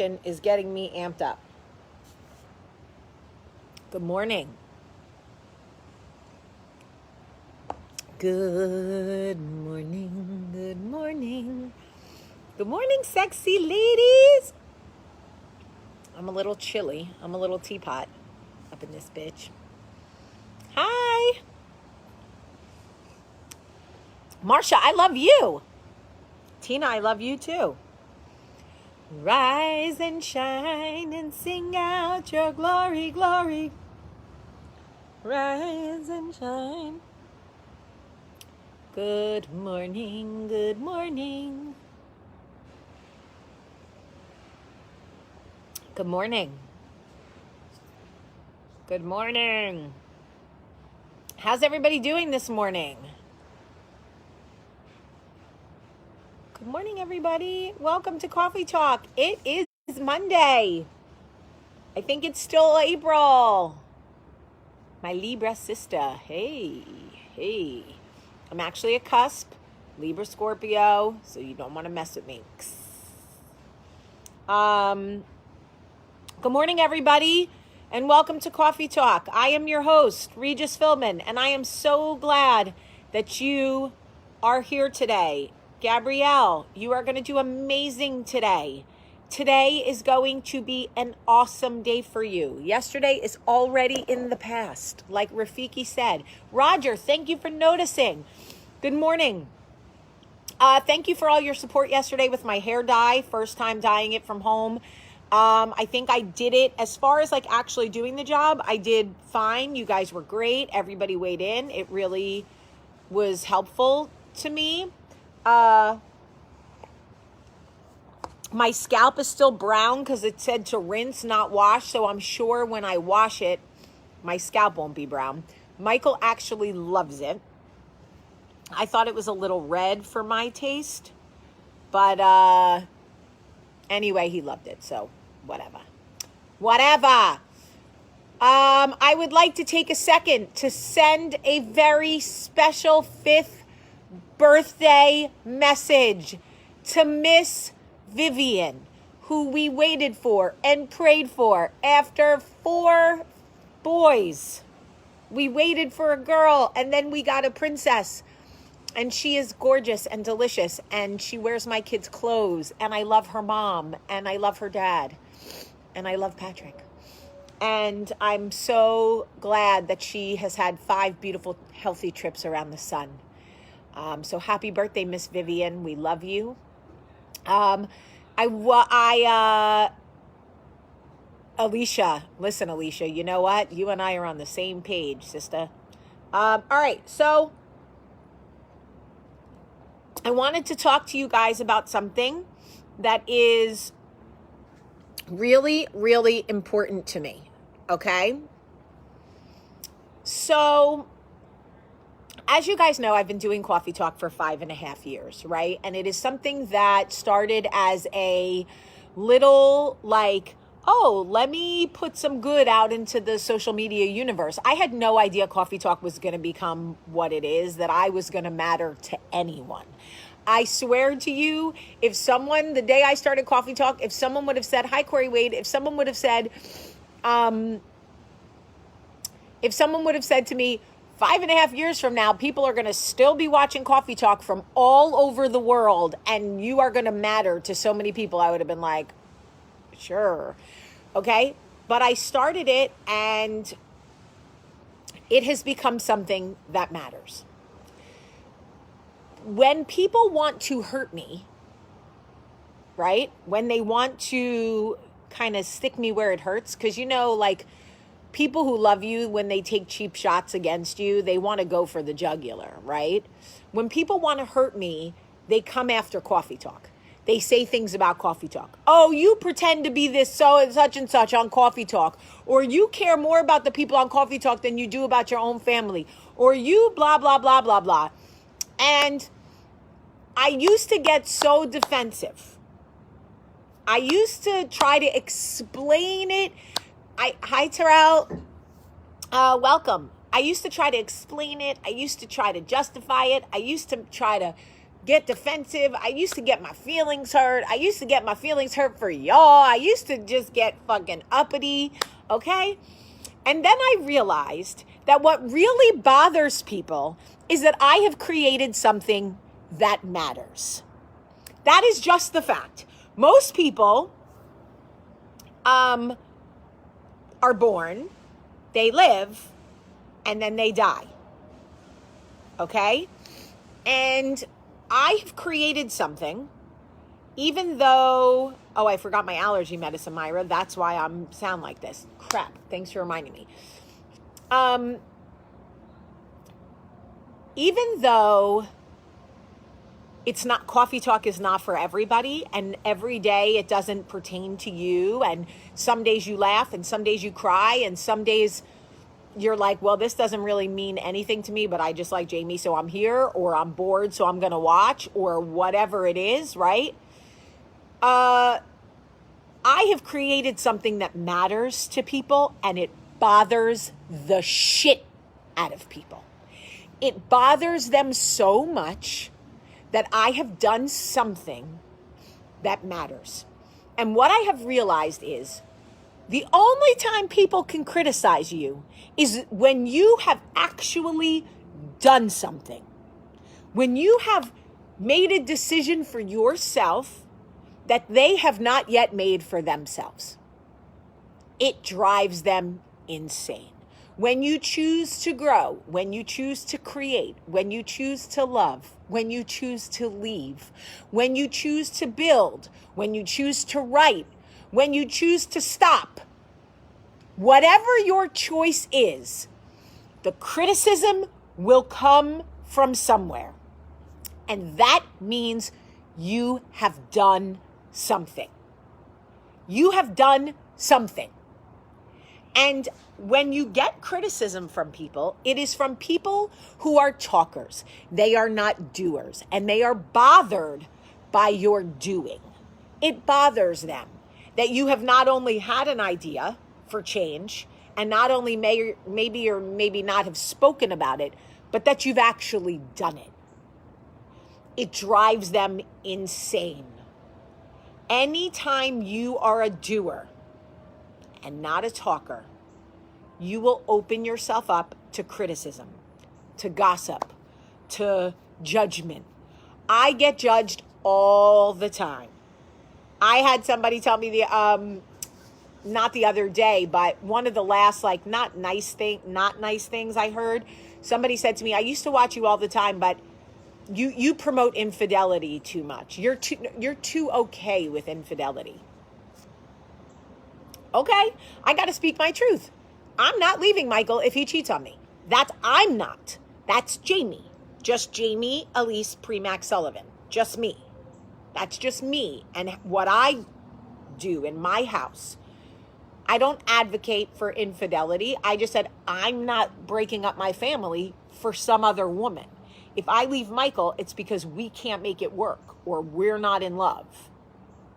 session is getting me amped up. Good morning. Good morning. Good morning. Good morning, sexy ladies. I'm a little chilly. I'm a little teapot up in this bitch. Hi. Marsha, I love you. Tina, I love you too. Rise and shine and sing out your glory, glory. Rise and shine. Good morning, good morning. Good morning. Good morning. How's everybody doing this morning? Good morning, everybody. Welcome to Coffee Talk. It is Monday. I think it's still April. My Libra sister. Hey. I'm actually a cusp, Libra Scorpio, so you don't want to mess with me. Good morning, everybody, and welcome to Coffee Talk. I am your host, Regis Philbin, and I am so glad that you are here today. Gabrielle, you are going to do amazing today. Today is going to be an awesome day for you. Yesterday is already in the past, like Rafiki said. Roger, thank you for noticing. Good morning. Thank you for all your support yesterday with my hair dye. First time dyeing it from home. I think I did it as far as like actually doing the job. I did fine. You guys were great. Everybody weighed in. It really was helpful to me. My scalp is still brown because it said to rinse, not wash. So I'm sure when I wash it, my scalp won't be brown. Michael actually loves it. I thought it was a little red for my taste. But anyway, he loved it. So whatever. I would like to take a second to send a very special 5th birthday message to Miss Vivian, who we waited for and prayed for after 4 boys. We waited for a girl and then we got a princess, and she is gorgeous and delicious, and she wears my kids' clothes, and I love her mom, and I love her dad, and I love Patrick. And I'm so glad that she has had 5 beautiful, healthy trips around the sun. So happy birthday, Miss Vivian. We love you. Alicia, listen, Alicia, you know what? You and I are on the same page, sister. All right, so I wanted to talk to you guys about something that is really, really important to me, okay? So, as you guys know, I've been doing Coffee Talk for 5.5 years, right? And it is something that started as a little like, oh, let me put some good out into the social media universe. I had no idea Coffee Talk was going to become what it is, that I was going to matter to anyone. I swear to you, if someone, the day I started Coffee Talk, if someone would have said, hi, Corey Wade, if someone would have said to me, 5.5 years from now, people are going to still be watching Coffee Talk from all over the world, and you are going to matter to so many people, I would have been like, sure. Okay. But I started it, and it has become something that matters. When people want to hurt me, right? When they want to kind of stick me where it hurts, because like people who love you, when they take cheap shots against you, they want to go for the jugular, right? When people want to hurt me, they come after Coffee Talk. They say things about Coffee Talk. Oh, you pretend to be this so and such on Coffee Talk. Or you care more about the people on Coffee Talk than you do about your own family. Or you blah, blah, blah, blah, blah. And I used to get so defensive. I used to try to explain it. Hi, Terrell. Welcome. I used to try to explain it. I used to try to justify it. I used to try to get defensive. I used to get my feelings hurt. I used to get my feelings hurt for y'all. I used to just get fucking uppity, okay? And then I realized that what really bothers people is that I have created something that matters. That is just the fact. Most people are born, they live, and then they die. Okay? And I've created something, even though, oh, I forgot my allergy medicine, Myra. That's why I'm sound like this. Crap. Thanks for reminding me. Even though it's not, Coffee Talk is not for everybody, and every day it doesn't pertain to you, and some days you laugh, and some days you cry, and some days you're like, well, this doesn't really mean anything to me, but I just like Jamie, so I'm here, or I'm bored, so I'm going to watch, or whatever it is, right? I have created something that matters to people, and it bothers the shit out of people. It bothers them so much that I have done something that matters. And what I have realized is the only time people can criticize you is when you have actually done something. When you have made a decision for yourself that they have not yet made for themselves. It drives them insane. When you choose to grow, when you choose to create, when you choose to love, when you choose to leave, when you choose to build, when you choose to write, when you choose to stop, whatever your choice is, the criticism will come from somewhere. And that means you have done something. You have done something. And when you get criticism from people, it is from people who are talkers. They are not doers, and they are bothered by your doing. It bothers them that you have not only had an idea for change, and not only maybe or maybe not have spoken about it, but that you've actually done it. It drives them insane. Anytime you are a doer and not a talker, you will open yourself up to criticism, to gossip, to judgment. I get judged all the time. I had somebody tell me not the other day, but one of the last, not nice things I heard. Somebody said to me, I used to watch you all the time, but you promote infidelity too much. You're too okay with infidelity. Okay, I got to speak my truth. I'm not leaving Michael if he cheats on me. I'm not. That's Jamie. Just Jamie Elise Premack Sullivan. Just me. That's just me and what I do in my house. I don't advocate for infidelity. I just said I'm not breaking up my family for some other woman. If I leave Michael, it's because we can't make it work or we're not in love.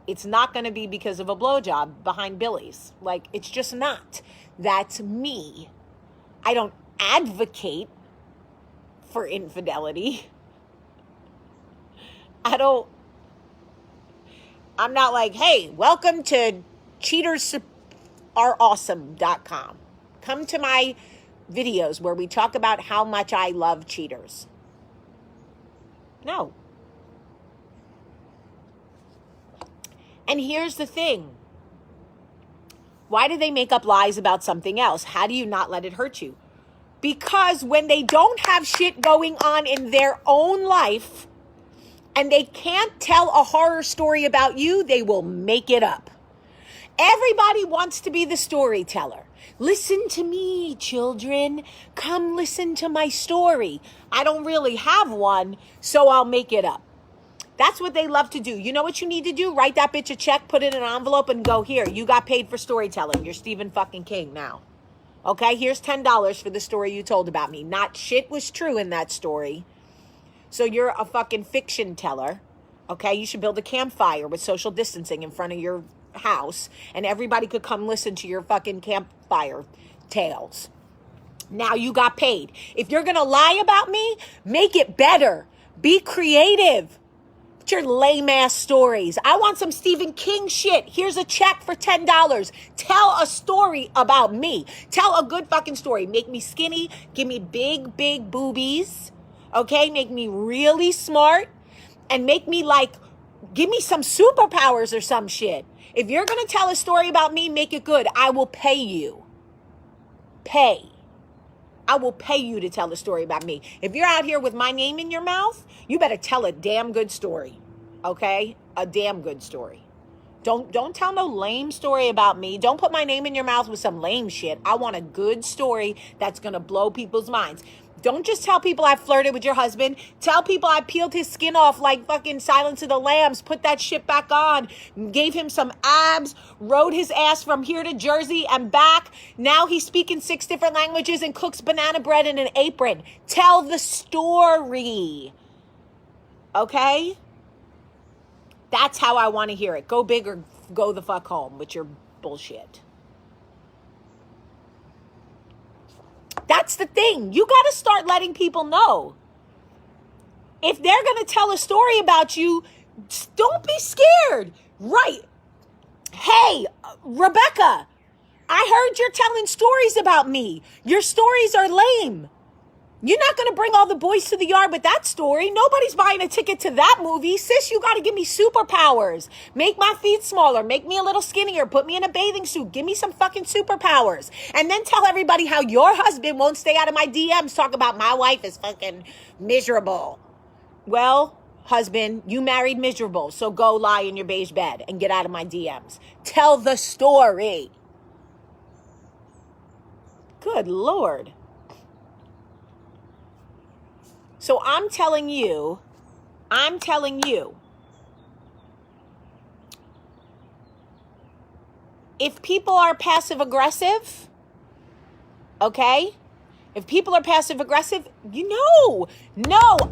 It's not going to be because of a blowjob behind Billy's. It's just not. That's me. I don't advocate for infidelity. I'm not like, hey, welcome to cheatersareawesome.com. Come to my videos where we talk about how much I love cheaters. No. And here's the thing. Why do they make up lies about something else? How do you not let it hurt you? Because when they don't have shit going on in their own life and they can't tell a horror story about you, they will make it up. Everybody wants to be the storyteller. Listen to me, children. Come listen to my story. I don't really have one, so I'll make it up. That's what they love to do. You know what you need to do? Write that bitch a check, put it in an envelope, and go, here, you got paid for storytelling. You're Stephen fucking King now. Okay, here's $10 for the story you told about me. Not shit was true in that story. So you're a fucking fiction teller. Okay, you should build a campfire with social distancing in front of your house, and everybody could come listen to your fucking campfire tales. Now you got paid. If you're going to lie about me, make it better. Be creative. Your lame ass stories. I want some Stephen King shit. Here's a check for $10. Tell a story about me. Tell a good fucking story. Make me skinny. Give me big, big boobies. Okay? Make me really smart. And make me like, give me some superpowers or some shit. If you're going to tell a story about me, make it good. I will pay you. Pay. I will pay you to tell a story about me. If you're out here with my name in your mouth, you better tell a damn good story. Okay? A damn good story. Don't tell no lame story about me. Don't put my name in your mouth with some lame shit. I want a good story that's going to blow people's minds. Don't just tell people I flirted with your husband. Tell people I peeled his skin off like fucking Silence of the Lambs, put that shit back on, gave him some abs, rode his ass from here to Jersey and back. Now he's speaking 6 different languages and cooks banana bread in an apron. Tell the story. Okay? That's how I want to hear it. Go big or go the fuck home with your bullshit. That's the thing. You got to start letting people know. If they're going to tell a story about you, don't be scared. Right. Hey, Rebecca, I heard you're telling stories about me. Your stories are lame. You're not going to bring all the boys to the yard with that story. Nobody's buying a ticket to that movie. Sis, you got to give me superpowers. Make my feet smaller. Make me a little skinnier. Put me in a bathing suit. Give me some fucking superpowers. And then tell everybody how your husband won't stay out of my DMs. Talk about my wife is fucking miserable. Well, husband, you married miserable. So go lie in your beige bed and get out of my DMs. Tell the story. Good Lord. So I'm telling you, if people are passive aggressive, okay? If people are passive aggressive, no,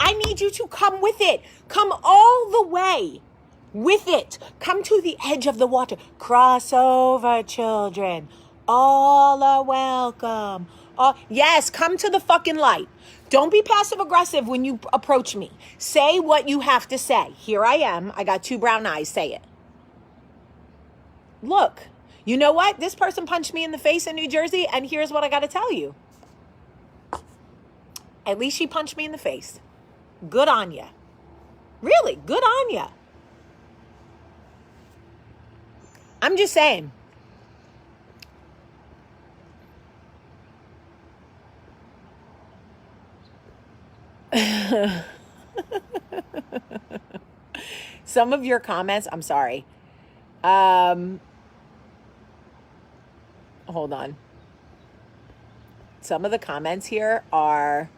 I need you to come with it. Come all the way with it. Come to the edge of the water. Cross over, children. All are welcome. Yes, come to the fucking light. Don't be passive aggressive when you approach me. Say what you have to say. Here I am. I got 2 brown eyes. Say it. Look, you know what? This person punched me in the face in New Jersey, and here's what I got to tell you. At least she punched me in the face. Good on ya. Really, good on ya. I'm just saying. Some of your comments, I'm sorry. Hold on. Some of the comments here are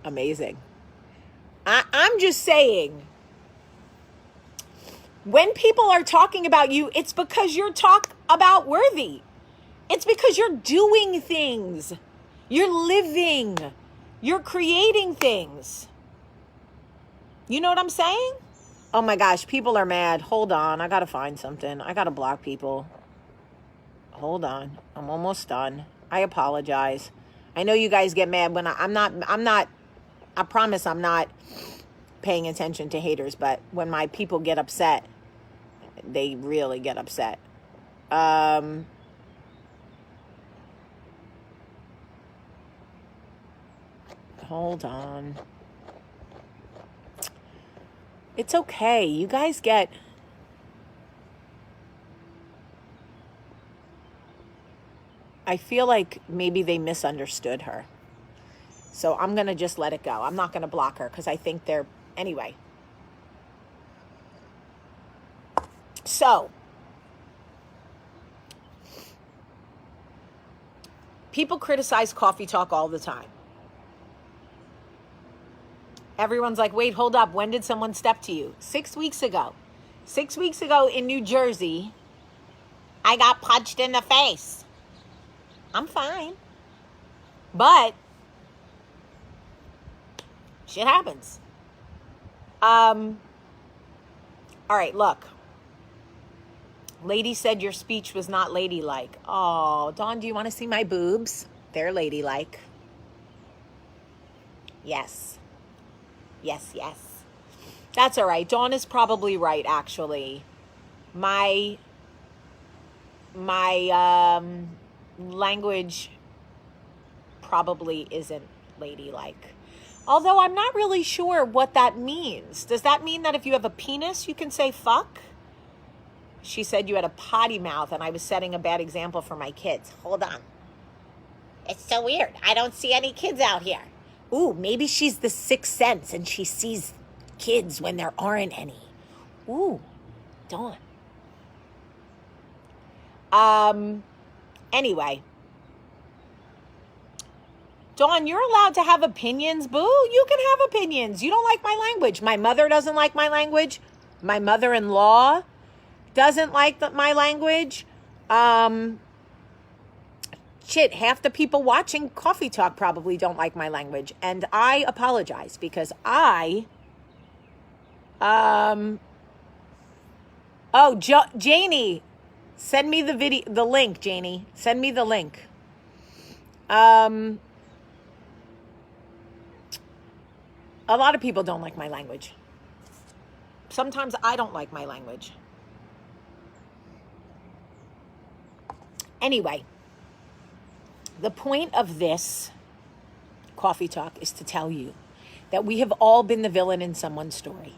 amazing. I'm just saying, when people are talking about you, it's because you're talk about worthy. It's because you're doing things. You're living. You're creating things. You know what I'm saying? Oh my gosh, people are mad. Hold on. I got to find something. I got to block people. Hold on. I'm almost done. I apologize. I know you guys get mad when I'm not, I promise I'm not paying attention to haters, but when my people get upset, they really get upset. Hold on. It's okay. You guys get... I feel like maybe they misunderstood her. So I'm going to just let it go. I'm not going to block her because I think they're... Anyway. So, people criticize Coffee Talk all the time. Everyone's like, wait, hold up. When did someone step to you? 6 weeks ago. 6 weeks ago in New Jersey, I got punched in the face. I'm fine. But shit happens. All right, look. Lady said your speech was not ladylike. Oh, Dawn, do you want to see my boobs? They're ladylike. Yes. Yes, yes. That's all right. Dawn is probably right, actually. My language probably isn't ladylike. Although I'm not really sure what that means. Does that mean that if you have a penis, you can say fuck? She said you had a potty mouth and I was setting a bad example for my kids. Hold on. It's so weird. I don't see any kids out here. Ooh, maybe she's the sixth sense and she sees kids when there aren't any. Ooh, Dawn. Anyway. Dawn, you're allowed to have opinions, boo. You can have opinions. You don't like my language. My mother doesn't like my language. My mother-in-law doesn't like my language. Shit, half the people watching Coffee Talk probably don't like my language. And I apologize because Janie, send me the link, Janie. Send me the link. A lot of people don't like my language. Sometimes I don't like my language. Anyway, the point of this Coffee Talk is to tell you that we have all been the villain in someone's story.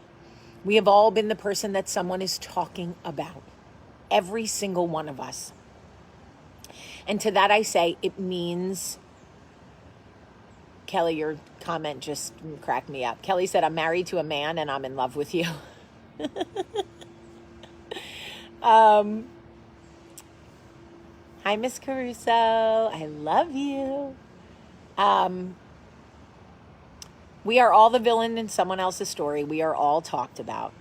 We have all been the person that someone is talking about. Every single one of us. And to that I say, it means... Kelly, your comment just cracked me up. Kelly said, I'm married to a man and I'm in love with you. Hi, Miss Caruso. I love you. We are all the villain in someone else's story. We are all talked about.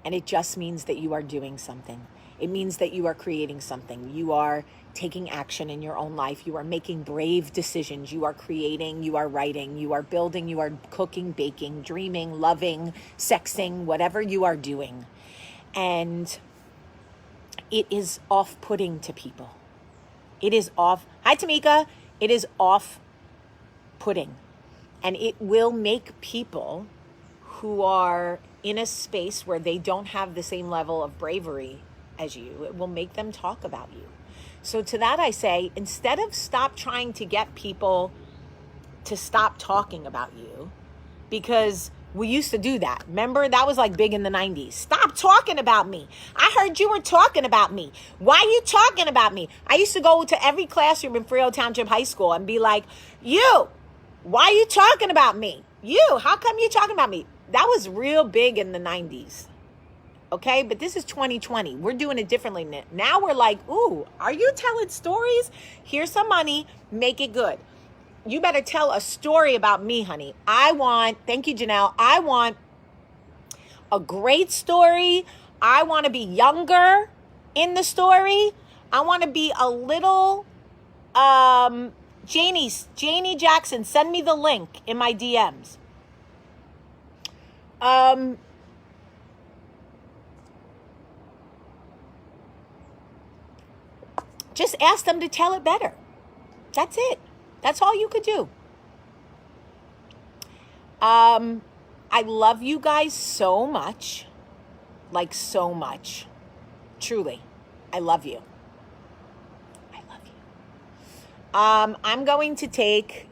And it just means that you are doing something. It means that you are creating something. You are taking action in your own life. You are making brave decisions. You are creating, you are writing, you are building, you are cooking, baking, dreaming, loving, sexing, whatever you are doing. And it is off-putting to people. It is off. Hi, Tamika. It is off-putting. And it will make people who are in a space where they don't have the same level of bravery as you, it will make them talk about you. So to that I say, instead of stop trying to get people to stop talking about you, because we used to do that. Remember, that was like big in the 90s. Stop talking about me. I heard you were talking about me. Why are you talking about me? I used to go to every classroom in Frio Township High School and be like, you, why are you talking about me? You, how come you talking about me? That was real big in the 90s. Okay, but this is 2020. We're doing it differently now. We're like, ooh, are you telling stories? Here's some money. Make it good. You better tell a story about me, honey. Thank you, Janelle. I want a great story. I want to be younger in the story. I want to be a little, Janie Jackson, send me the link in my DMs. Just ask them to tell it better. That's it. That's all you could do. I love you guys so much. Like so much. Truly. I love you. I love you. I'm going to take...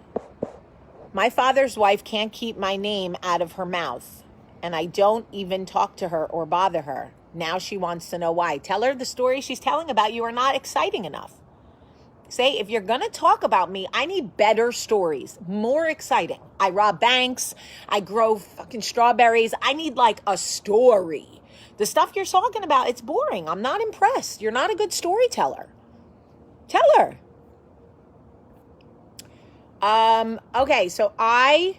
My father's wife can't keep my name out of her mouth. And I don't even talk to her or bother her. Now she wants to know why. Tell her the story she's telling about you are not exciting enough. Say, if you're going to talk about me, I need better stories, more exciting. I rob banks. I grow fucking strawberries. I need like a story. The stuff you're talking about, it's boring. I'm not impressed. You're not a good storyteller. Tell her. Okay, so I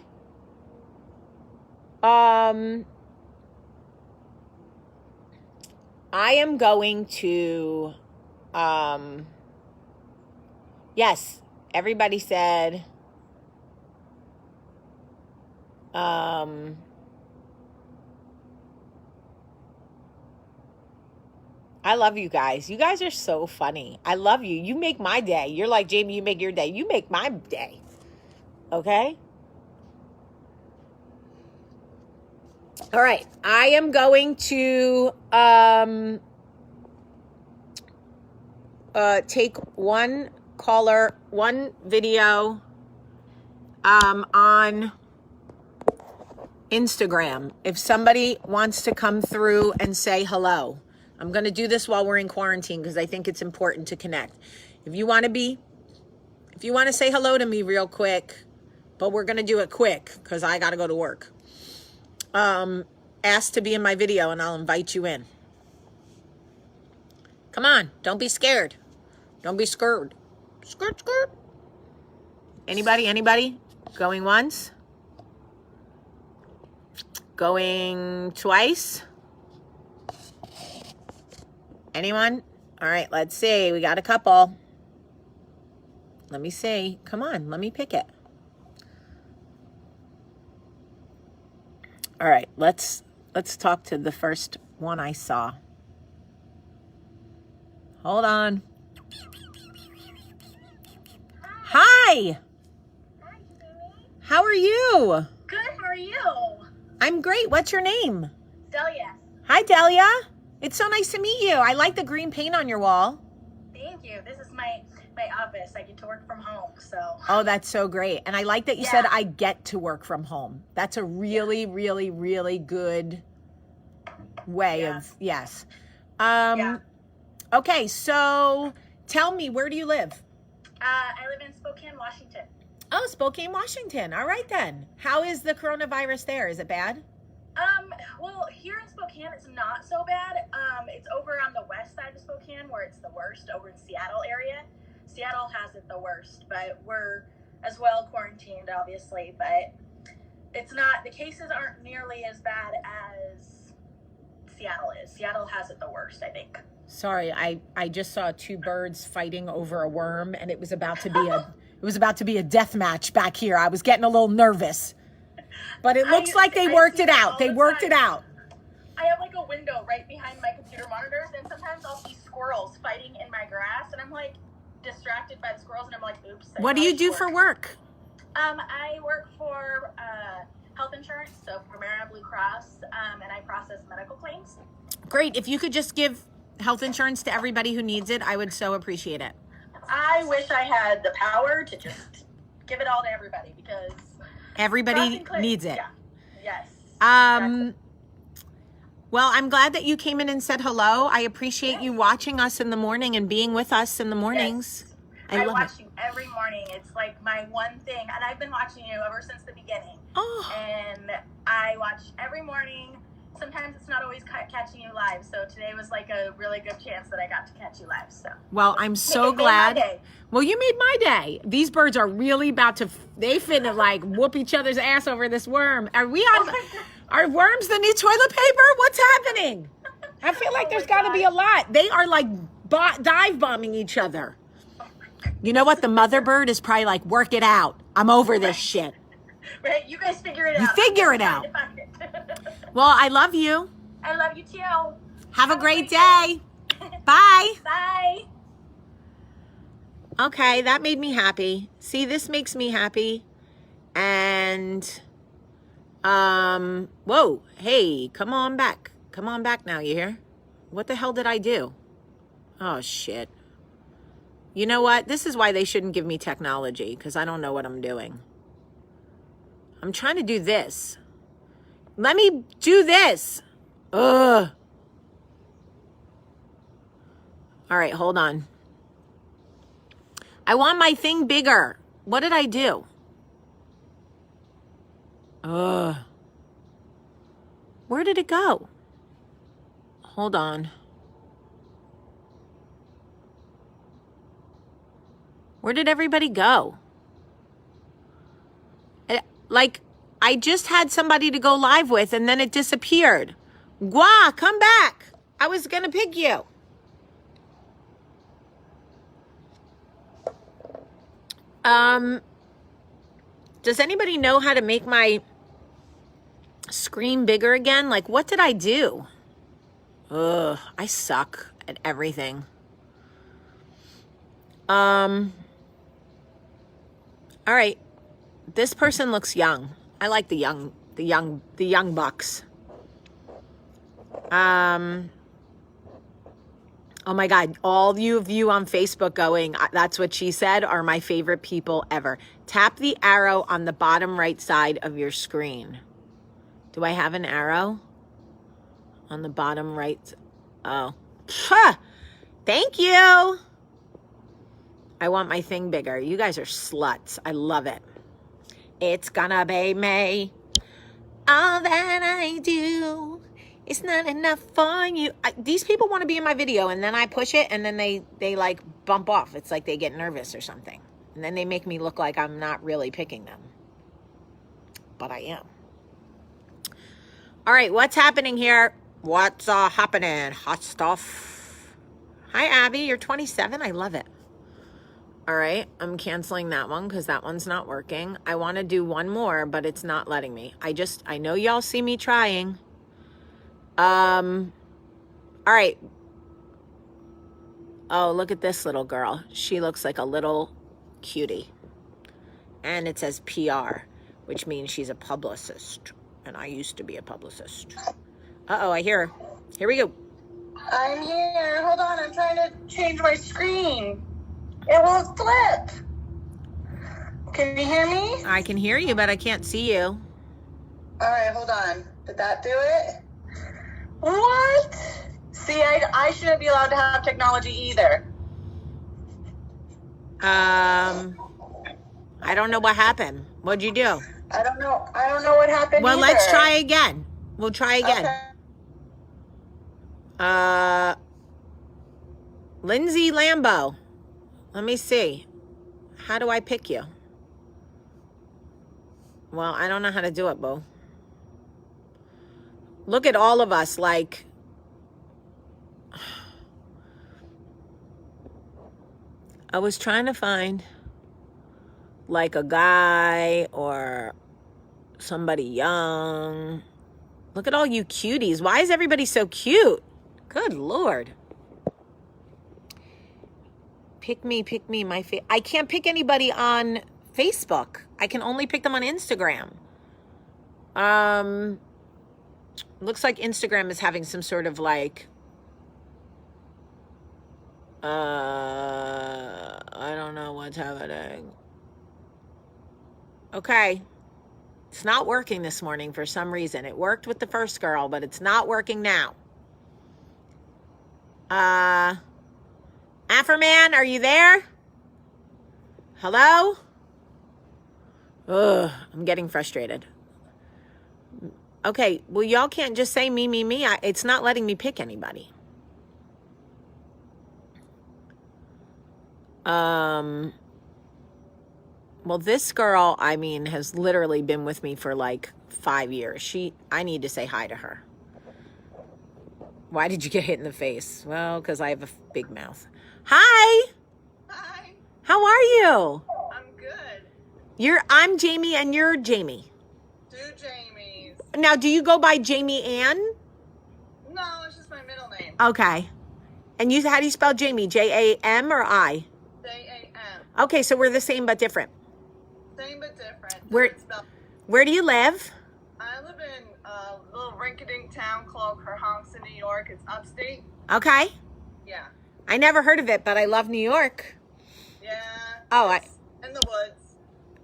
am going to, yes, everybody said, I love you guys. You guys are so funny. I love you. You make my day. You're like, Jamie, you make your day. You make my day. Okay? All right. I am going to take one caller, one video on Instagram. If somebody wants to come through and say hello. I'm going to do this while we're in quarantine because I think it's important to connect. If you want to say hello to me real quick, but we're going to do it quick because I got to go to work. Ask to be in my video and I'll invite you in. Come on. Don't be scared. Don't be scared. Skirt. Anybody? Going once? Going twice? Anyone? All right, let's see. We got a couple. Let me see. Come on, let me pick it. All right, let's talk to the first one I saw. Hold on. Hi. Hi, Jamie. How are you? Good, how are you? I'm great. What's your name? Delia. Hi, Delia. It's so nice to meet you. I like the green paint on your wall. Thank you. This is my office. I get to work from home, so. Oh, that's so great. And I like that you said I get to work from home. That's a really, really, really good way of, yes. Okay, so tell me, where do you live? I live in Spokane, Washington. Oh, Spokane, Washington. All right then. How is the coronavirus there? Is it bad? Well, here in Spokane, it's not so bad. It's over on the west side of Spokane where it's the worst, over in Seattle area. Seattle has it the worst, but we're as well quarantined, obviously, but it's not, the cases aren't nearly as bad as Seattle is. Seattle has it the worst, I think. Sorry, I just saw two birds fighting over a worm, and it was about to be a death match back here. I was getting a little nervous. But it looks like they worked it out. They worked it out. I have like a window right behind my computer monitors, and sometimes I'll see squirrels fighting in my grass, and I'm like distracted by the squirrels, and I'm like, oops. What do you do for work? I work for health insurance, so Premera Blue Cross, and I process medical claims. Great. If you could just give health insurance to everybody who needs it, I would so appreciate it. I wish I had the power to just give it all to everybody because everybody needs it. Yeah. Yes. Exactly. Well, I'm glad that you came in and said hello. I appreciate you watching us in the morning and being with us in the mornings. Yes. I watch you every morning. It's like my one thing, and I've been watching you ever since the beginning. Oh. And I watch every morning. Sometimes it's not always catching you live, so today was like a really good chance that I got to catch you live. So. Well, I'm so glad. Well, you made my day. These birds are really about to, they finna like whoop each other's ass over this worm. Are we on, are worms the new toilet paper? What's happening? I feel like there's got to be a lot. They are like dive bombing each other. You know what? The mother bird is probably like, work it out. I'm over this shit. Right? You guys figure it out. You figure it out. Well, I love you. I love you too. Have a great day. Bye. Bye. Okay, that made me happy. See, this makes me happy. And, whoa, hey, come on back. Come on back now, you hear? What the hell did I do? Oh, shit. You know what? This is why they shouldn't give me technology, because I don't know what I'm doing. I'm trying to do this. Let me do this. Ugh. All right, hold on. I want my thing bigger. What did I do? Ugh. Where did it go? Hold on. Where did everybody go? Like, I just had somebody to go live with and then it disappeared. Gua, come back. I was going to pick you. Does anybody know how to make my screen bigger again? Like, what did I do? Ugh, I suck at everything. All right. This person looks young. I like the young bucks. Oh my God, all of you on Facebook going, that's what she said, are my favorite people ever. Tap the arrow on the bottom right side of your screen. Do I have an arrow on the bottom right? Oh, thank you. I want my thing bigger. You guys are sluts. I love it. It's gonna be me. All that I do. It's not enough for you. These people want to be in my video, and then I push it, and then they like bump off. It's like they get nervous or something. And then they make me look like I'm not really picking them. But I am. All right, what's happening here? What's happening? Hot stuff. Hi, Abby. You're 27. I love it. All right, I'm canceling that one because that one's not working. I want to do one more, but it's not letting me. I know y'all see me trying. All right. Oh, look at this little girl. She looks like a little cutie. And it says PR, which means she's a publicist. And I used to be a publicist. Uh-oh, I hear her. Here we go. I'm here. Hold on, I'm trying to change my screen. It won't flip. Can you hear me? I can hear you, but I can't see you. All right, hold on. Did that do it? What? See, I shouldn't be allowed to have technology either. I don't know what happened. What'd you do? I don't know what happened. Well, either. let's try again. We'll try again. Okay. Lindsay Lambo. Let me see. How do I pick you? Well, I don't know how to do it, boo. Look at all of us like... I was trying to find like a guy or somebody young. Look at all you cuties. Why is everybody so cute? Good Lord. Pick me, I can't pick anybody on Facebook. I can only pick them on Instagram. Looks like Instagram is having some sort of like, I don't know what's happening. Okay. It's not working this morning for some reason. It worked with the first girl, but it's not working now. Afferman, are you there? Hello? Ugh, I'm getting frustrated. Okay, well, y'all can't just say me. It's not letting me pick anybody. Well, this girl, I mean, has literally been with me for like 5 years. I need to say hi to her. Why did you get hit in the face? Well, because I have a big mouth. Hi. Hi. How are you? I'm good. I'm Jamie and you're Jamie. Two Jamies. Now, do you go by Jamie Ann? No, it's just my middle name. Okay. And how do you spell Jamie? J-A-M or I? J-A-M. Okay, so we're the same but different. Same but different. Where do you live? I live in a little rinky-dink town called Kerhonkson, New York. It's upstate. Okay. Yeah. I never heard of it, but I love New York. Yeah. Oh, in the woods.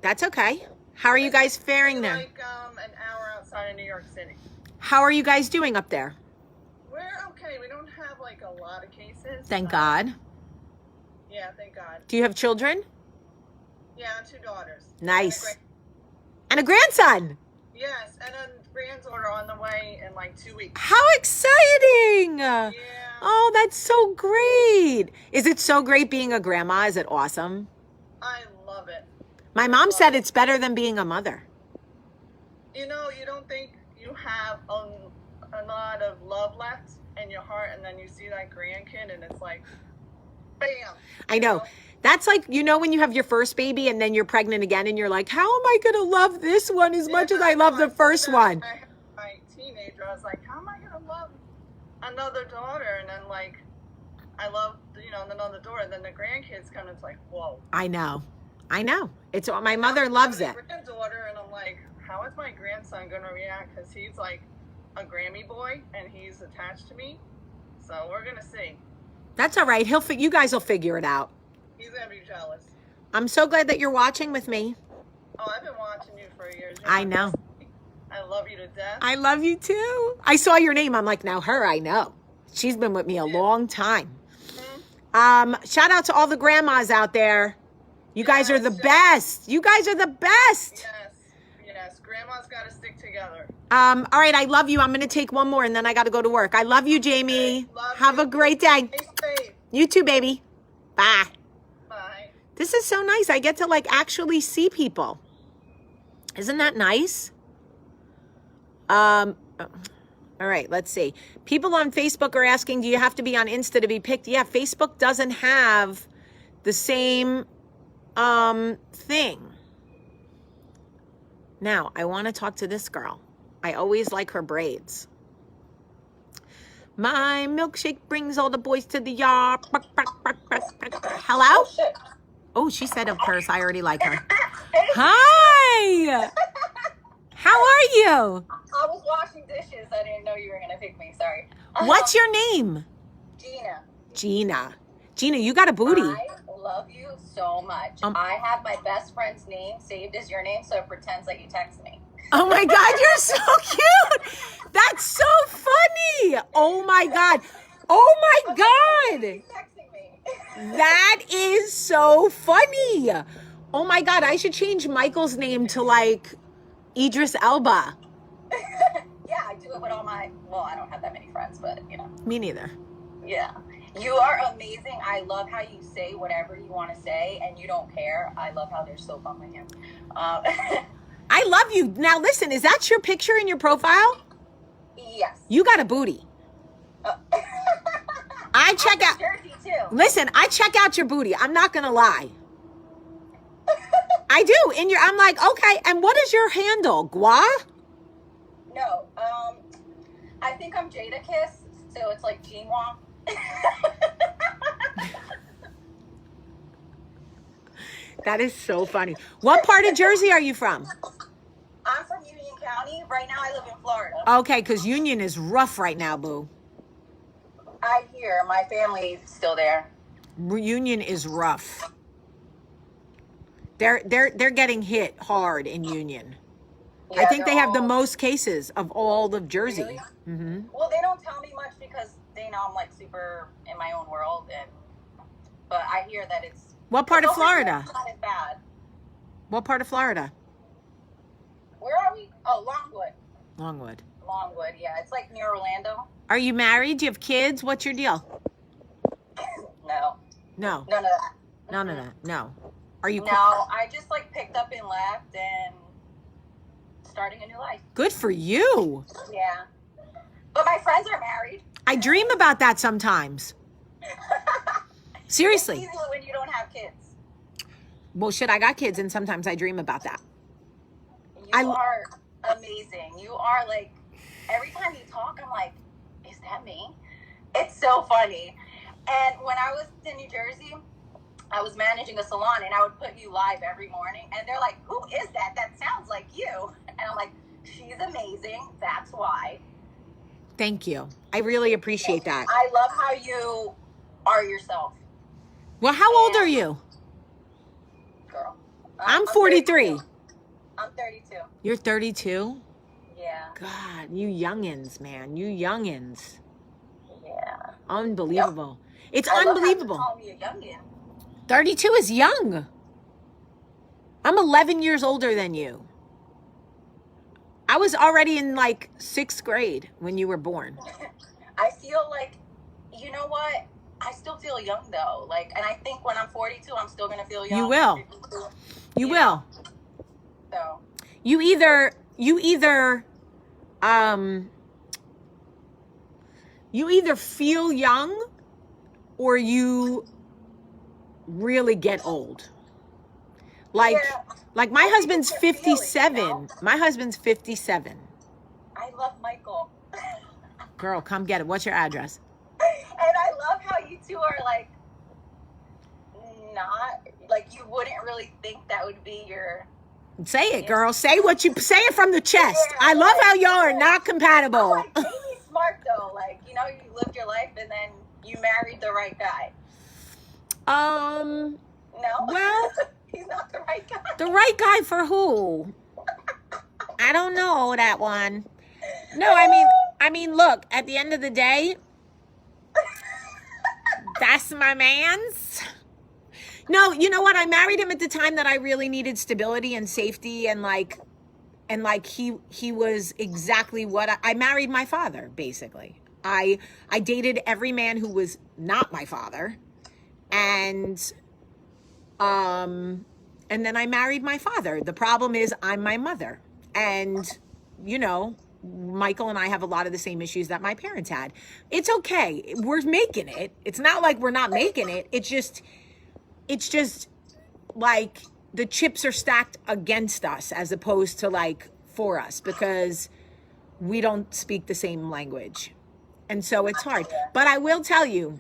That's okay. How are you guys faring there? Like an hour outside of New York City. How are you guys doing up there? We're okay. We don't have like a lot of cases. Thank God. Yeah, thank God. Do you have children? Yeah, 2 daughters. Nice. And a grandson. Yes, and a granddaughter on the way in like 2 weeks. How exciting! Yeah. Oh, that's so great. Is it so great being a grandma? Is it awesome? I love it. My mom said it's better than being a mother. You know, you don't think you have a lot of love left in your heart, and then you see that grandkid, and it's like, bam. I know. That's like, when you have your first baby and then you're pregnant again and you're like, how am I going to love this one as much as I love the first one? I had my teenager, I was like, how am I going to love another daughter? And then like, I love, and then on the door, and then the grandkids come, it's like, whoa. I know. It's my mother loves it. Granddaughter, and I'm like, how is my grandson going to react? Because he's like a Grammy boy, and he's attached to me. So we're going to see. That's all right. You guys will figure it out. He's going to be jealous. I'm so glad that you're watching with me. Oh, I've been watching you for years. I know. I love you to death. I love you too. I saw your name. I'm like, now her I know. She's been with me a long time. Shout out to all the grandmas out there. You guys are the best. You guys are the best. Yes. Grandma's got to stick together. All right, I love you. I'm going to take one more and then I got to go to work. I love you, Jamie. Have a great day. Stay safe. You too, baby. Bye. Bye. This is so nice. I get to actually see people. Isn't that nice? All right, let's see. People on Facebook are asking, do you have to be on Insta to be picked? Yeah, Facebook doesn't have the same thing. Now, I want to talk to this girl. I always like her braids. My milkshake brings all the boys to the yard. Hello? Oh, she said of course. I already like her. Hi. How are you? I was washing dishes. I didn't know you were going to pick me. Sorry. What's your name? Gina. Gina, you got a booty. I love you so much. I have my best friend's name saved as your name, so it pretends like you text me. Oh my God, you're so cute. That's so funny. Oh my God. Oh my God. She's texting me. That is so funny. Oh my God, I should change Michael's name to Idris Elba. Yeah, I do it with all I don't have that many friends, but Me neither. Yeah. You are amazing. I love how you say whatever you want to say and you don't care. I love how they're so fun with you. I love you. Now listen, is that your picture in your profile? Yes. You got a booty. I check out. Jersey too. Listen, I check out your booty. I'm not gonna lie. I do. I'm like, okay. And what is your handle? Gua? No. I think I'm Jada Kiss, so it's like Jinwa. That is so funny. What part of Jersey are you from? I'm from Union County. Right now I live in Florida. Okay, because Union is rough right now, boo. I hear my family's still there. Union is rough. They're getting hit hard in Union. Yeah, I think they have the most cases of all of Jersey. Really? Mm-hmm. Well, they don't tell me much because they know I'm super in my own world, but I hear that it's. What part of Florida? It's not as bad. What part of Florida? Where are we? Oh, Longwood. Longwood, yeah. It's near Orlando. Are you married? Do you have kids? What's your deal? No. No. None of that. None of that. No. Are you? No, I just picked up and left and starting a new life. Good for you. Yeah. But my friends are married. I dream about that sometimes. Seriously. It's easy when you don't have kids. Well, shit, I got kids, and sometimes I dream about that. You are amazing. You are every time you talk, I'm like, is that me? It's so funny. And when I was in New Jersey, I was managing a salon, and I would put you live every morning. And they're like, who is that? That sounds like you. And I'm like, she's amazing. That's why. Thank you. I really appreciate that. I love how you are yourself. Well, how old are you? Girl. I'm 43. 32. I'm 32. You're 32? Yeah. God, you youngins, man. You youngins. Yeah. Unbelievable. It's I unbelievable. Love how you call me a youngin. 32 is young. I'm 11 years older than you. I was already in 6th grade when you were born. I feel you know what? I still feel young though. And I think when I'm 42, I'm still gonna feel young. You will. You will. So. You either feel young or you really get old. My husband's 57. My husband's 57. I love Michael. Girl, come get it. What's your address? And I love how you you two are like not like you wouldn't really think that would be your. Say it, girl. Say it from the chest. I love how y'all are not compatible. Like, Jamie's smart though. Like, you know, you lived your life and then you married the right guy. No. Well, he's not the right guy. the right guy for who? I don't know that one. No, I mean, look, at the end of the day, that's my man's. No, you know what? I married him at the time that I really needed stability and safety, and he was exactly what I married my father, basically. I dated every man who was not my father, and then I married my father. The problem is I'm my mother, and you know, Michael and I have a lot of the same issues that my parents had. It's okay. We're making it. It's not like we're not making it. It's just like the chips are stacked against us as opposed to like for us, because we don't speak the same language. And so it's hard. But I will tell you,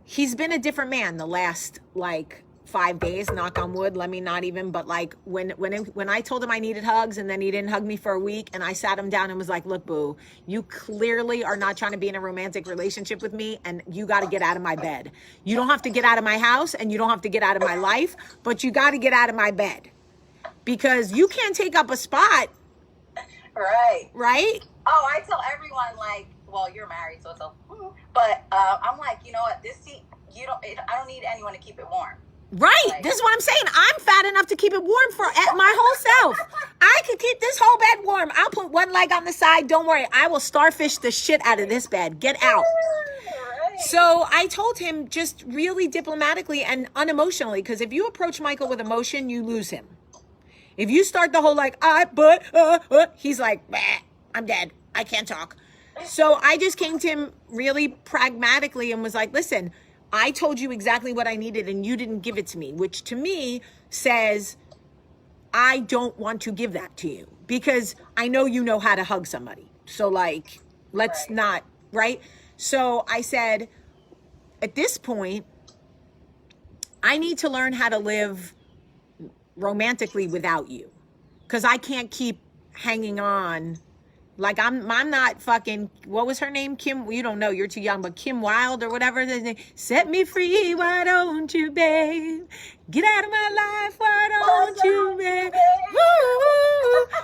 he's been a different man the last like 5 days, knock on wood. Let me not even, but like when I told him I needed hugs and then he didn't hug me for a week, and I sat him down and was like, look, boo, you clearly are not trying to be in a romantic relationship with me, and you got to get out of my bed. You don't have to get out of my house and you don't have to get out of my life, but you got to get out of my bed, because you can't take up a spot. Right? Oh, I tell everyone, like, well, you're married, so it's a, but I'm like, you know what, I don't need anyone to keep it warm. Right. Like, this is what I'm saying. I'm fat enough to keep it warm for my whole self. I could keep this whole bed warm. I'll put one leg on the side. Don't worry. I will starfish the shit out of this bed. Get out. Right. So I told him just really diplomatically and unemotionally, because if you approach Michael with emotion, you lose him. If you start the whole like, he's like, bah, I'm dead. I can't talk. So I just came to him really pragmatically and was like, listen, I told you exactly what I needed and you didn't give it to me, which to me says I don't want to give that to you, because I know you know how to hug somebody. So like, let's not, right? So I said, at this point, I need to learn how to live romantically without you, because I can't keep hanging on. Like I'm not fucking, what was her name? Kim, you don't know, you're too young, but Kim Wilde or whatever. Set me free, why don't you, babe? Get out of my life, why don't you, babe?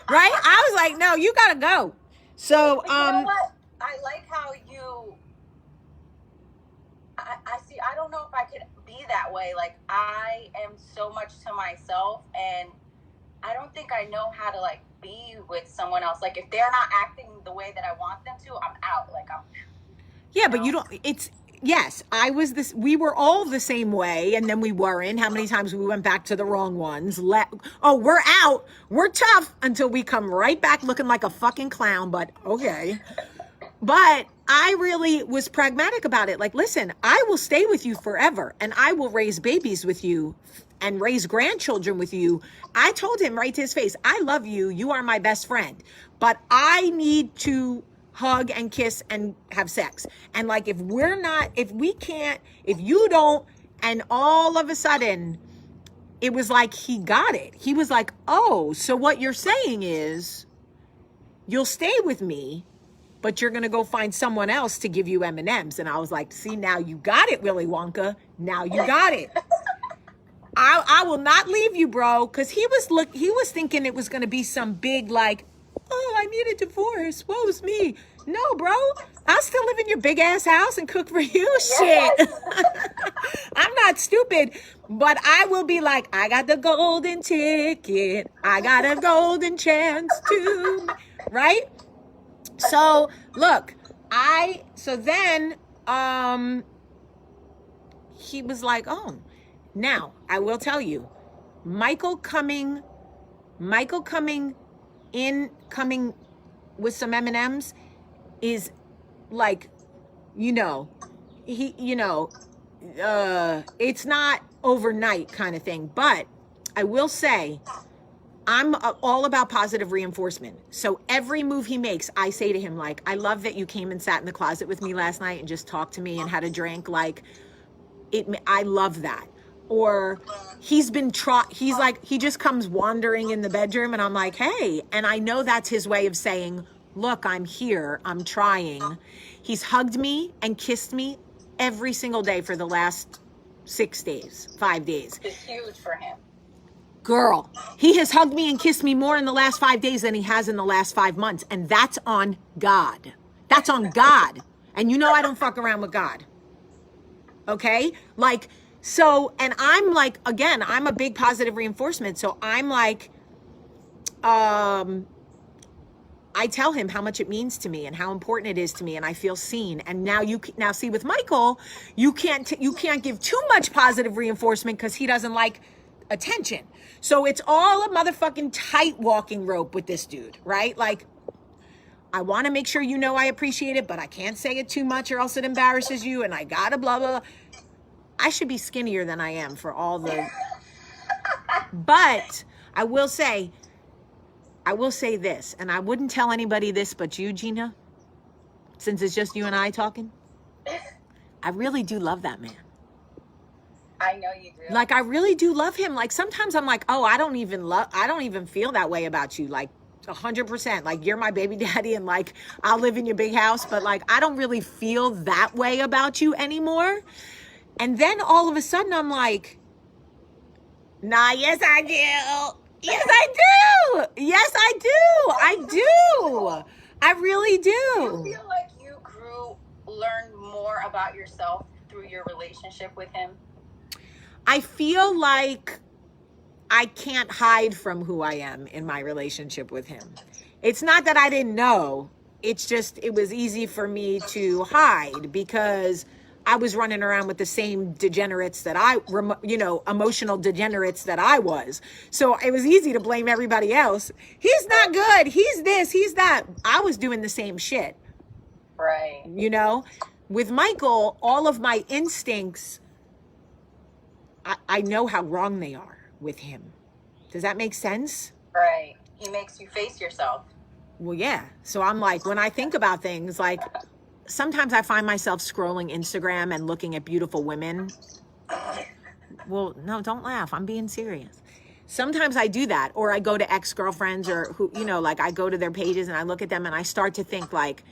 Right? I was like, no, you gotta go. So, but you know what? I like how I see, I don't know if I could be that way. Like, I am so much to myself, and I don't think I know how to like be with someone else. Like, if they're not acting the way that I want them to, I'm out. Like, yeah, but you don't, it's, yes, we were all the same way, and then we weren't. How many times we went back to the wrong ones? We're out. We're tough until we come right back looking like a fucking clown, but okay. But I really was pragmatic about it. Like, listen, I will stay with you forever, and I will raise babies with you and raise grandchildren with you. I told him right to his face, I love you. You are my best friend, but I need to hug and kiss and have sex. And like, if you don't, and all of a sudden it was like, he got it. He was like, oh, so what you're saying is you'll stay with me, but you're going to go find someone else to give you M&Ms. And I was like, see, now you got it, Willy Wonka. Now you got it. I will not leave you, bro. Cause he was thinking it was going to be some big, like, oh, I need a divorce. Woe's me. No, bro. I'll still live in your big ass house and cook for you. Yes. Shit. I'm not stupid, but I will be like, I got the golden ticket. I got a golden chance to, right? So look, then he was like, oh, now I will tell you, Michael coming with some M&Ms is like, it's not overnight kind of thing. But I will say, I'm all about positive reinforcement. So every move he makes, I say to him, like, I love that you came and sat in the closet with me last night and just talked to me and had a drink. Like, I love that. Or he's like, he just comes wandering in the bedroom and I'm like, hey, and I know that's his way of saying, look, I'm here, I'm trying. He's hugged me and kissed me every single day for the last 5 days. It's huge for him. Girl, he has hugged me and kissed me more in the last 5 days than he has in the last 5 months. And that's on God. That's on God. And you know I don't fuck around with God. Okay? Like, so, and I'm like, again, I'm a big positive reinforcement. So I'm like, I tell him how much it means to me and how important it is to me, and I feel seen. And now see with Michael, you can't give too much positive reinforcement because he doesn't like attention. So it's all a motherfucking tight walking rope with this dude, right? Like, I want to make sure you know I appreciate it, but I can't say it too much or else it embarrasses you, and I gotta blah, blah, blah. I should be skinnier than I am for all the... But I will say this, and I wouldn't tell anybody this but you, Gina, since it's just you and I talking. I really do love that man. I know you do. Like, I really do love him. Like, sometimes I'm like, oh, I don't even feel that way about you. Like, 100%. Like, you're my baby daddy and like, I'll live in your big house. But like, I don't really feel that way about you anymore. And then all of a sudden I'm like, nah, yes, I do. Yes, I do. Yes, I do. I do. I really do. Do you feel like you learned more about yourself through your relationship with him? I feel like I can't hide from who I am in my relationship with him. It's not that I didn't know. It's just, it was easy for me to hide because I was running around with the same degenerates that emotional degenerates that I was. So it was easy to blame everybody else. He's not good. He's this, he's that. I was doing the same shit. Right. With Michael, all of my instincts, I know how wrong they are with him. Does that make sense? Right. He makes you face yourself. Well, yeah. So I'm like, when I think about things, like, sometimes I find myself scrolling Instagram and looking at beautiful women. Well, no, don't laugh. I'm being serious. Sometimes I do that. Or I go to ex-girlfriends or who, like I go to their pages and I look at them and I start to think like,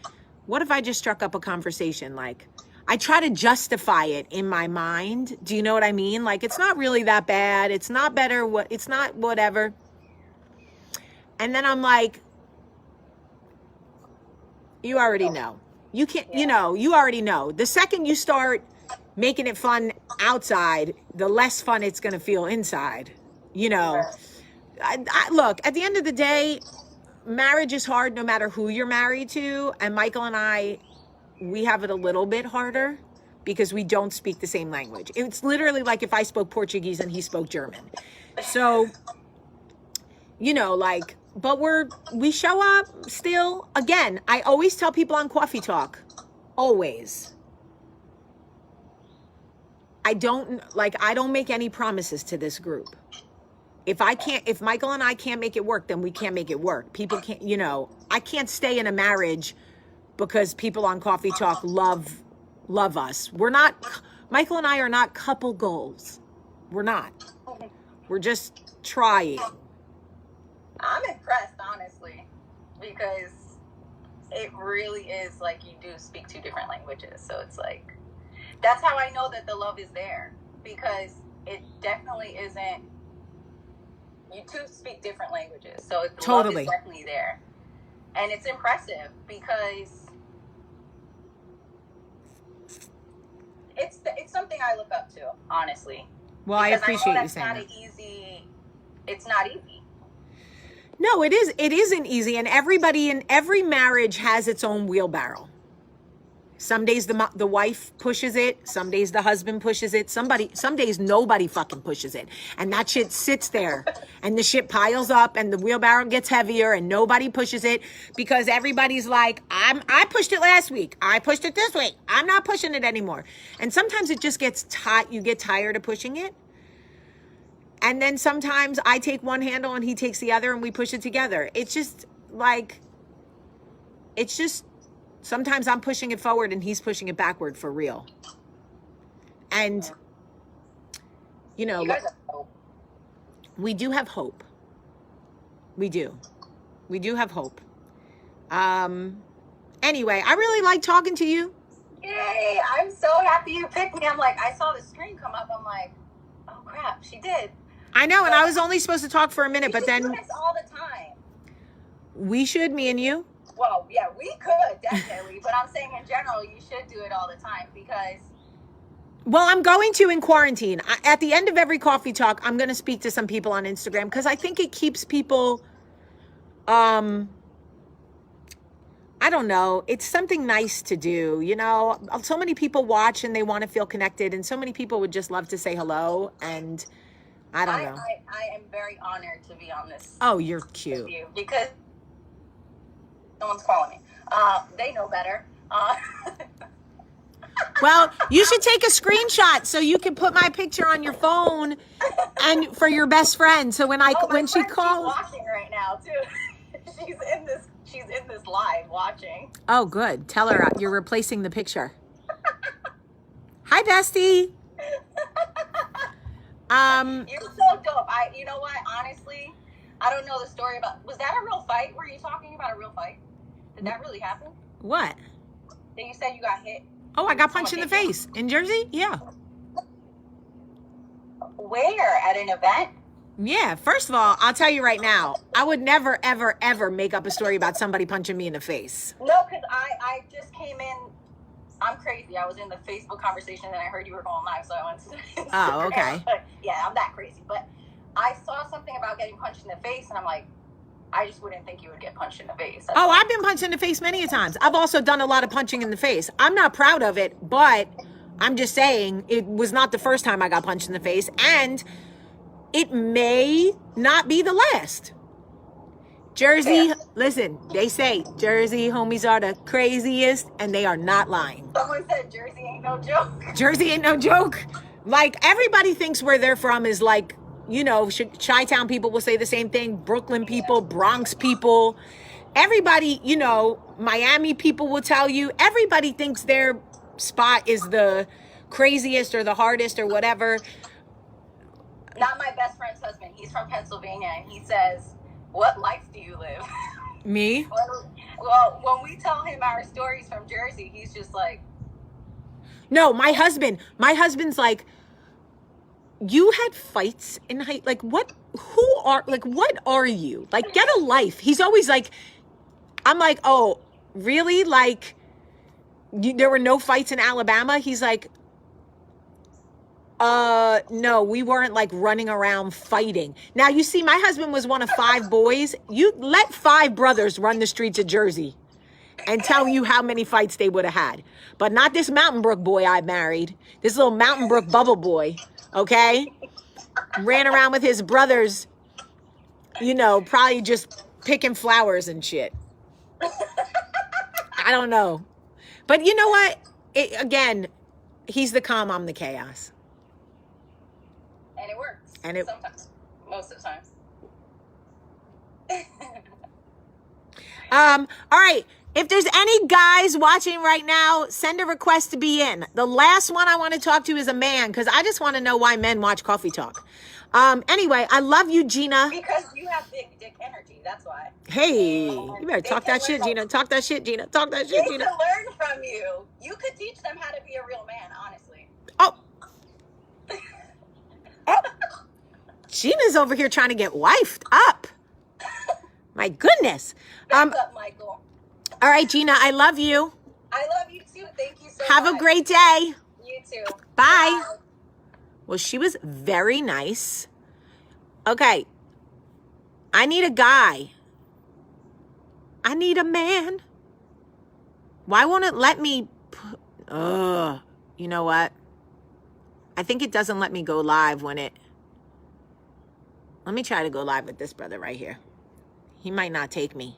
what if I just struck up a conversation? Like, I try to justify it in my mind. Do you know what I mean? Like, it's not really that bad. It's not better. It's not whatever. And then I'm like, you already know. You can't, you already know. The second you start making it fun outside, the less fun it's going to feel inside. Look, at the end of the day, marriage is hard no matter who you're married to. And Michael and I, we have it a little bit harder because we don't speak the same language. It's literally like if I spoke Portuguese and he spoke German. So, but we show up still. Again, I always tell people on Coffee Talk, always, I don't make any promises to this group. If Michael and I can't make it work, then we can't make it work. People can't, I can't stay in a marriage because people on Coffee Talk love us. Michael and I are not couple goals. We're not. We're just trying. I'm impressed, honestly, because it really is like you do speak 2 different languages. So it's like, that's how I know that the love is there, because it definitely isn't, you 2 speak different languages. So the love is definitely there. And it's impressive because it's something I look up to, honestly. Well, I appreciate you saying that. It's not easy. No, it is. It isn't easy. And everybody in every marriage has its own wheelbarrow. Some days the wife pushes it. Some days the husband pushes it. Some days nobody fucking pushes it. And that shit sits there and the shit piles up and the wheelbarrow gets heavier and nobody pushes it because everybody's like, I pushed it last week. I pushed it this week. I'm not pushing it anymore. And sometimes it just gets you get tired of pushing it. And then sometimes I take one handle and he takes the other and we push it together. It's just sometimes I'm pushing it forward and he's pushing it backward for real. And, you know, You guys have hope. we do have hope. We do have hope. Anyway, I really like talking to you. Yay! I'm so happy you picked me. I'm like, I saw the screen come up. I'm like, oh crap, she did. I know, and I was only supposed to talk for a minute, but We then do this all the time. we should, me and you. Well, yeah, we could definitely, but I'm saying in general, you should do it all the time because Well, I'm going to in quarantine. At the end of every coffee talk, I'm going to speak to some people on Instagram because I think it keeps people, I don't know, it's something nice to do. You know, so many people watch and they want to feel connected, and so many people would just love to say hello. And I don't know. I am very honored to be on this Oh, you're with cute. you because someone's calling me. They know better. Well, you should take a screenshot so you can put my picture on your phone and for your best friend. So when My when she friend, calls. she's watching right now too. She's in this live watching. Oh, good. Tell her you're replacing the picture. Hi, bestie. You're so dope. You know what? Honestly, I don't know the story about. Was that a real fight? Were you talking about a real fight? Did that really happen? What? Then you said you got hit. Oh, I got punched in the face in Jersey. Yeah. Where? At an event? Yeah. First of all, I'll tell you right now, I would never, ever, ever make up a story about somebody punching me in the face. No, because I just came in. I'm crazy. I was in the Facebook conversation and I heard you were going live, so I went to Instagram. Oh, okay. But yeah, I'm that crazy. But I saw something about getting punched in the face, and I'm like, I just wouldn't think you would get punched in the face. Oh, I've been punched in the face many a times. I've also done a lot of punching in the face. I'm not proud of it, but I'm just saying it was not the first time I got punched in the face, and it may not be the last. Jersey, Yeah. listen, they say Jersey homies are the craziest, and they are not lying. Someone said Jersey ain't no joke. Jersey ain't no joke. Like, everybody thinks where they're from is like, you know, Chi-Town people will say the same thing. Brooklyn people, Bronx people. Everybody, you know, Miami people will tell you. Everybody thinks their spot is the craziest or the hardest or whatever. Not my best friend's husband. He's from Pennsylvania, and he says, "What life do you live?" Me? Well, when we tell him our stories from Jersey, he's just like, No, my husband's like, you had fights in high, like what are you? Like, get a life. He's always like, I'm like, oh, really? Like, there were no fights in Alabama? He's like, no, we weren't like running around fighting. Now, you see, my husband was one of 5 boys. You let 5 brothers run the streets of Jersey and tell you how many fights they would have had. But not this Mountain Brook boy I married. This little Mountain Brook bubble boy, okay? Ran around with his brothers, you know, probably just picking flowers and shit. I don't know. But you know what? Again, he's the calm, I'm the chaos. and it works. And it- sometimes, most of the time. All right. If there's any guys watching right now, send a request to be in. The last one I want to talk to is a man, because I just want to know why men watch Coffee Talk. Anyway, I love you, Gina. Because you have big dick energy. That's why. Hey, you better talk that shit, Gina. Talk that shit, Gina. Talk that shit, They Gina. can learn from you. You could teach them how to be a real man, honestly. Oh. Gina's over here trying to get wifed up. My goodness. Back up, Michael. All right, Gina, I love you. I love you too. Thank you so Have much. a great day. You too. Bye. Well, she was very nice. Okay. I need a guy. I need a man. Why won't it let me? You know what? I think it doesn't let me go live when it. Let me try to go live with this brother right here. He might not take me.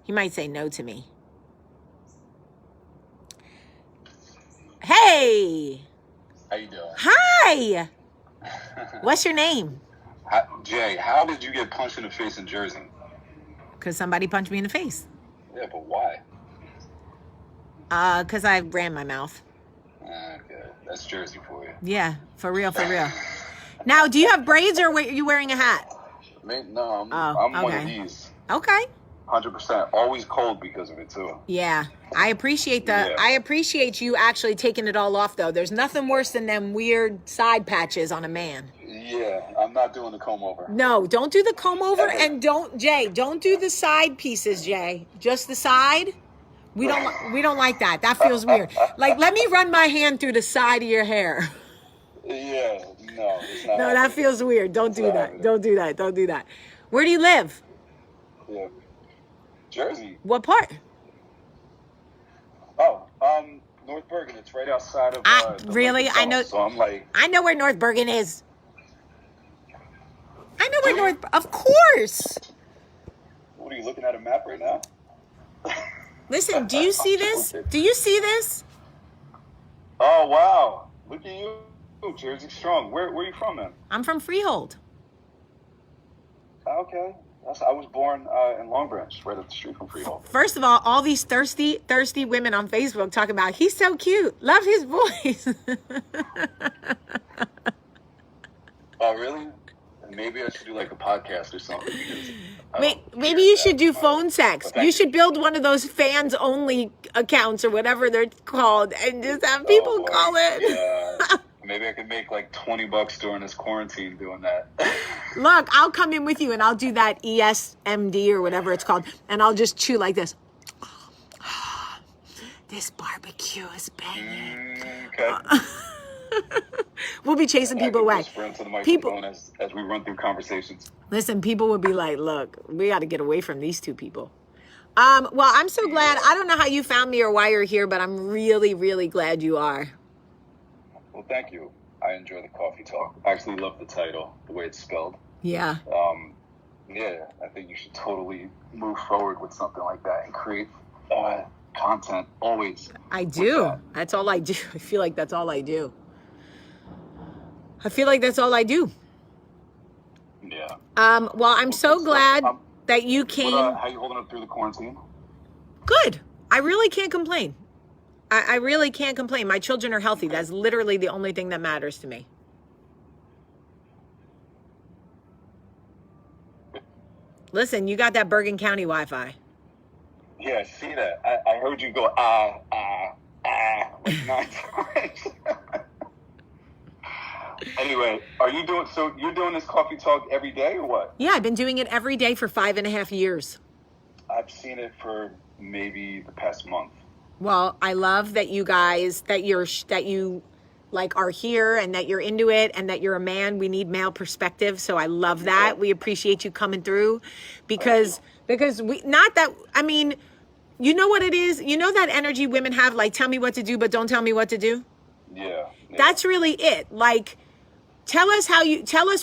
He might say no to me. Hey. How you doing? Hi. What's your name? Jay, how did you get punched in the face in Jersey? Because somebody punched me in the face. Yeah, but why? Because I ran my mouth. Okay, that's Jersey for you. Yeah, for real, for real. Now, do you have braids or are you wearing a hat? No, I'm Oh, one of okay. these. Okay. 100%. Always cold because of it too. Yeah, I appreciate Yeah. I appreciate you actually taking it all off, though. There's nothing worse than them weird side patches on a man. Yeah, I'm not doing the comb over. No, don't do the comb over, and don't do the side pieces, Jay. Just the side. We don't like that. That feels weird. Like, let me run my hand through the side of your hair. Yeah, no, it's not. No, that feels weird. Don't do not that. happening. Don't do that. Don't do that. Where do you live? Yeah. Jersey. What part? Oh, North Bergen. It's right outside of. the Really? Lincoln I know. Tunnel, So I'm like, I know where North Bergen is. I know where North. Of course. what are you looking at a map right now? Listen, do you see this? Do you see this? Oh wow! Look at you, Jersey strong. Where are you from, man? I'm from Freehold. Okay. I was born in Long Branch, right up the street from Freehold. First of all these thirsty women on Facebook talking about he's so cute, love his voice. Oh, really? Maybe I should do like a podcast or something. Because Maybe you should do phone sex. thank You should build one of those fans only accounts or whatever they're called, and just have people call it. Yeah. Maybe I could make like $20 during this quarantine doing that. Look, I'll come in with you and I'll do that ESMD or whatever it's called, and I'll just chew like this. This barbecue is banging. Okay. We'll be chasing people away. Whisper into the People, microphone as we run through conversations. listen, people would be like, look, we got to get away from these two people. Well, I'm so glad. I don't know how you found me or why you're here, but I'm really, really glad you are. Well, thank you. I enjoy the coffee talk. I actually love the title, the way it's spelled. Yeah. Yeah, I think you should totally move forward with something like that and create content always. I do. That's all I do. I feel like that's all I do. Yeah. Well, I'm so glad that you came. How you holding up through the quarantine? Good. I really can't complain. I really can't complain. My children are healthy. That's literally the only thing that matters to me. Listen, you got that Bergen County Wi-Fi. Yeah, I see that. I heard you go, like 9 times. Anyway, you're doing this coffee talk every day or what? Yeah, I've been doing it every day for 5.5 years. I've seen it for maybe the past month. Well, I love that you guys, that you like are here and that you're into it and that you're a man. We need male perspective. So I love that. We appreciate you coming through because we, not that, I mean, you know what it is? You know that energy women have, like, tell me what to do, but don't tell me what to do. Yeah. That's really it. Like, tell us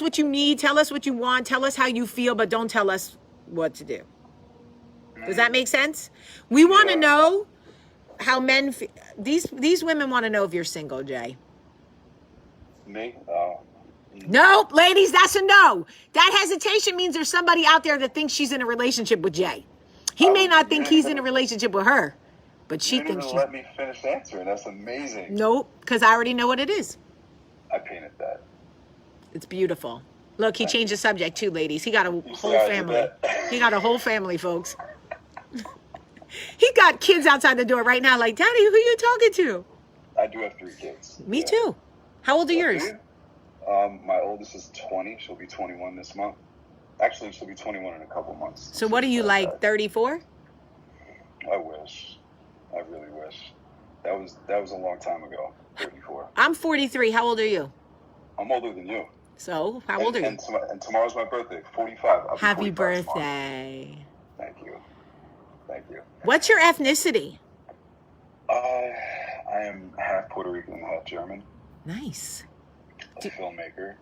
what you need. Tell us what you want. Tell us how you feel, but don't tell us what to do. Does that make sense? We want to know how men feel. These women want to know if you're single, Jay. Me? No, ladies, that's a no. That hesitation means there's somebody out there that thinks she's in a relationship with Jay. He may not think he's in a relationship with her, but she thinks she's. Let me finish answering. That's amazing. Nope, because I already know what it is. I painted that. It's beautiful. Look, he changed the subject too, ladies. He got a whole I did family. that. He got a whole family, folks. He got kids outside the door right now like, Daddy, who you talking to? I do have 3 kids. Me too. How old are yours? My oldest is 20. She'll be 21 this month. Actually, she'll be 21 in a couple months. So what are you, like 34? I wish. I really wish. That was a long time ago. 34. I'm 43. How old are you? I'm older than you. So, how old are you? And tomorrow's my birthday, 45. I'll be Happy 45 tomorrow. birthday. Thank you. Thank you. What's your ethnicity? I am half Puerto Rican, half German. Nice. A filmmaker,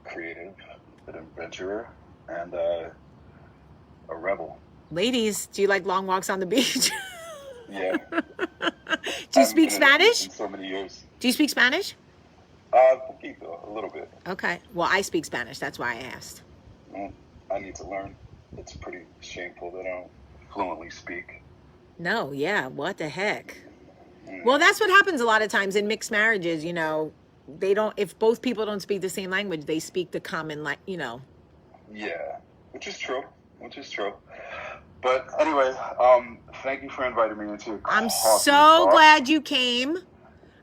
creative, an adventurer, and a rebel. Ladies, do you like long walks on the beach? Yeah. Do you speak Spanish? In so many years. Do you speak Spanish? Poquito, a little bit. Okay. Well, I speak Spanish. That's why I asked. I need to learn. It's pretty shameful that I don't fluently speak. No, yeah. What the heck? Well, that's what happens a lot of times in mixed marriages. You know, they don't. If both people don't speak the same language, they speak the common, Yeah, which is true. But anyway, thank you for inviting me into your I'm coffee so talk. glad you came.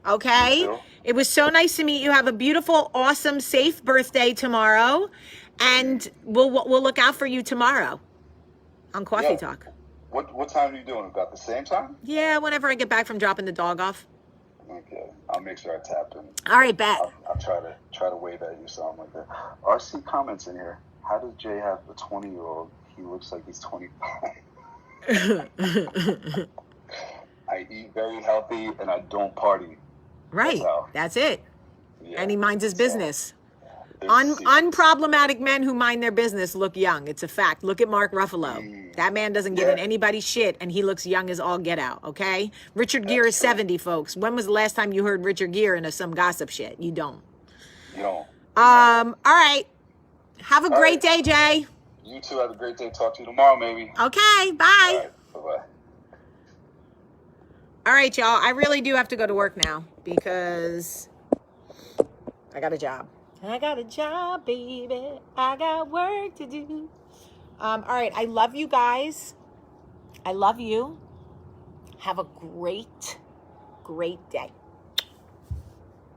Okay. You too. It was so nice to meet you. Have a beautiful, awesome, safe birthday tomorrow. And we'll look out for you tomorrow on Coffee Yeah. Talk. What time are you doing? About the same time? Yeah, whenever I get back from dropping the dog off. Okay, I'll make sure I tap in. All right, bet. I'll try to wave at you something like that. RC comments in here. How does Jay have a 20-year-old? He looks like he's 25. I eat very healthy and I don't party. Right. how. That's it. Yeah. And he minds his So, business. there's secrets. Unproblematic men who mind their business look young. It's a fact. Look at Mark Ruffalo. That man doesn't give Yeah. anybody shit, and he looks young as all get out, okay? Richard Gere is true. 70, folks. When was the last time you heard Richard Gere in some gossip shit? You don't. You don't. All right. Have a All great right. day, Jay. You too. Have a great day. Talk to you tomorrow, maybe. Okay, bye. All right. Bye-bye. All right, y'all. I really do have to go to work now because I got a job. I got a job, baby. I got work to do. All right. I love you guys. I love you. Have a great, great day.